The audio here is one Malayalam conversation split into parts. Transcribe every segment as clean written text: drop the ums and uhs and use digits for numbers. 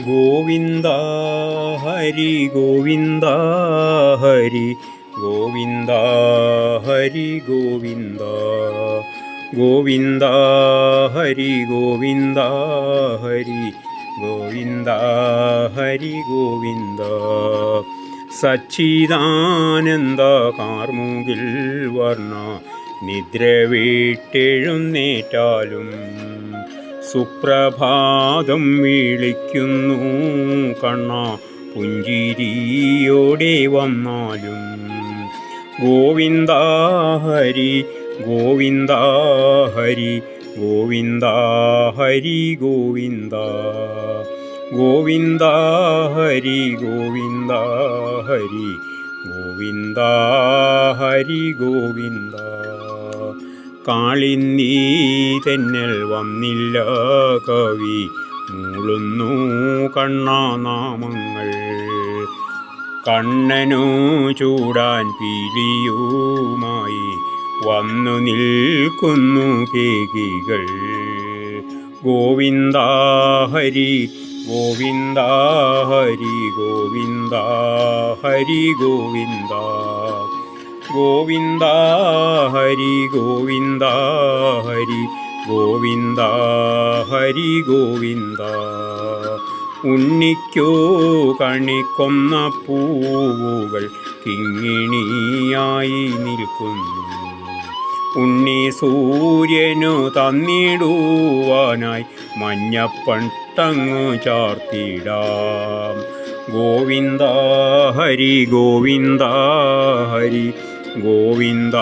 ഗോവിന്ദ ഹരി ഗോവിന്ദ ഹരി ഗോവിന്ദ ഹരി ഗോവിന്ദ ഗോവിന്ദ ഹരി ഗോവിന്ദ ഹരി ഗോവിന്ദ ഹരി ഗോവിന്ദ സച്ചിദാനന്ദ കാർമുകിൽ വർണ്ണ നിദ്ര വീട്ടെഴുന്നേറ്റാലും സുപ്രഭാതം വിളിക്കുന്നു കണ്ണ പുഞ്ചിരിയോടെ വന്നാലും ഗോവിന്ദ ഹരി ഗോവിന്ദ ഹരി ഗോവിന്ദ ഹരി ഗോവിന്ദ ഗോവിന്ദ ഹരി ഗോവിന്ദ ഹരി ഗോവിന്ദ ഹരി ഗോവിന്ദ കാളിന്ദീ തെന്നൽ വന്നില്ല കവി മൂളുന്നു കണ്ണാനാമങ്ങൾ കണ്ണനു ചൂടാൻ പീലിയുമായി വന്നു നിൽക്കുന്നു കേകികൾ ഗോവിന്ദ ഹരി ഗോവിന്ദ ഹരി ഗോവിന്ദ ഹരി ഗോവിന്ദ ഗോവിന്ദ ഹരി ഗോവിന്ദ ഹരി ഗോവിന്ദ ഹരി ഗോവിന്ദ ഉണ്ണിക്കോ കണിക്കൊന്ന പൂവുകൾ കിങ്ങിണിയായി നിൽക്കുന്നു ഉണ്ണി സൂര്യനു തന്നിടുവാനായി മഞ്ഞപ്പട്ടങ്ങു ചാർത്തിടാം ഗോവിന്ദ ഹരി ഗോവിന്ദ ഹരി ഗോവിന്ദ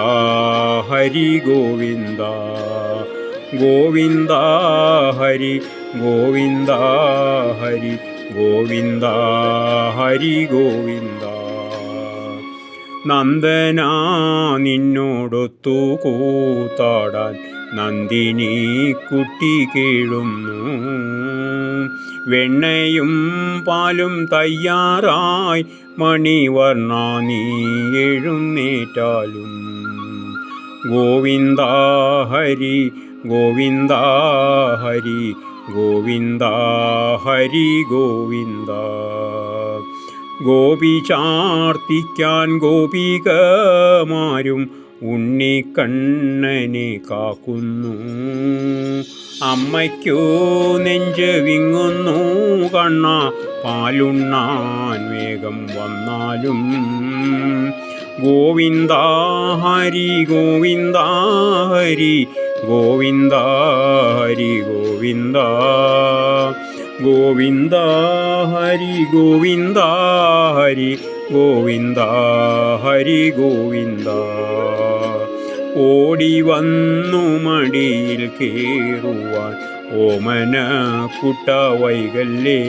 ഹരി ഗോവിന്ദ ഗോവിന്ദ ഹരി ഗോവിന്ദ ഹരി ഗോവിന്ദ ഹരി ഗോവിന്ദ നന്ദനാ നിന്നോടൊത്തു കൂത്താടാൻ നന്ദിനി കുട്ടി കേഴുന്നു വെണ്ണയും പാലും തയ്യാറായി മണിവർണ്ണ നീ എഴുന്നേറ്റാലും ഗോവിന്ദ ഹരി ഗോവിന്ദ ഹരി ഗോവിന്ദ ഹരി ഗോവിന്ദ ഗോപി ചാർത്തിക്കാൻ ഗോപികമാരും ഉണ്ണിക്കണ്ണനെ കാക്കുന്നു അമ്മയ്ക്കോ നെഞ്ച് വിങ്ങുന്നു കണ്ണ പാലുണ്ണാൻ വേഗം വന്നാലും ഗോവിന്ദ ഹരി ഗോവിന്ദ ഹരി ഗോവിന്ദ ഹരി ഗോവിന്ദ ഗോവിന്ദ ഹരി ഗോവിന്ദ ഹരി ഗോവിന്ദ ഹരി ഗോവിന്ദ ഓടി വന്നു മടിയിൽ കേറുവാൻ ഓമന കുട്ട വൈകല്ലേ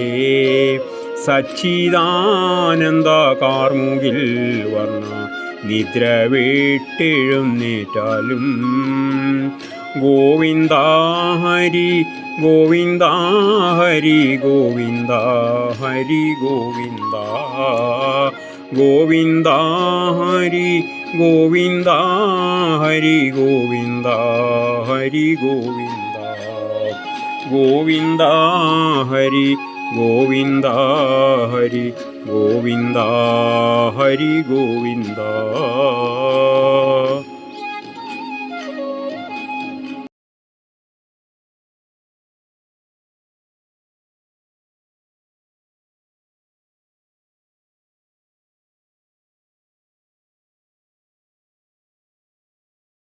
സച്ചിദാനന്ദ കാർമുകിൽ വർണ്ണ നിദ്ര വീട്ടെഴുന്നേറ്റാലും ഗോവിന്ദ ഹരി ഗോവിന്ദ ഹരി ഗോവിന്ദ ഹരി ഗോവിന്ദ ഗോവിന്ദ ഹരി ഗോവിന്ദ ഹരി ഗോവിന്ദ ഹരി ഗോവിന്ദ ഗോവിന്ദ ഹരി ഗോവിന്ദ ഹരി ഗോവിന്ദ ഹരി ഗോവിന്ദ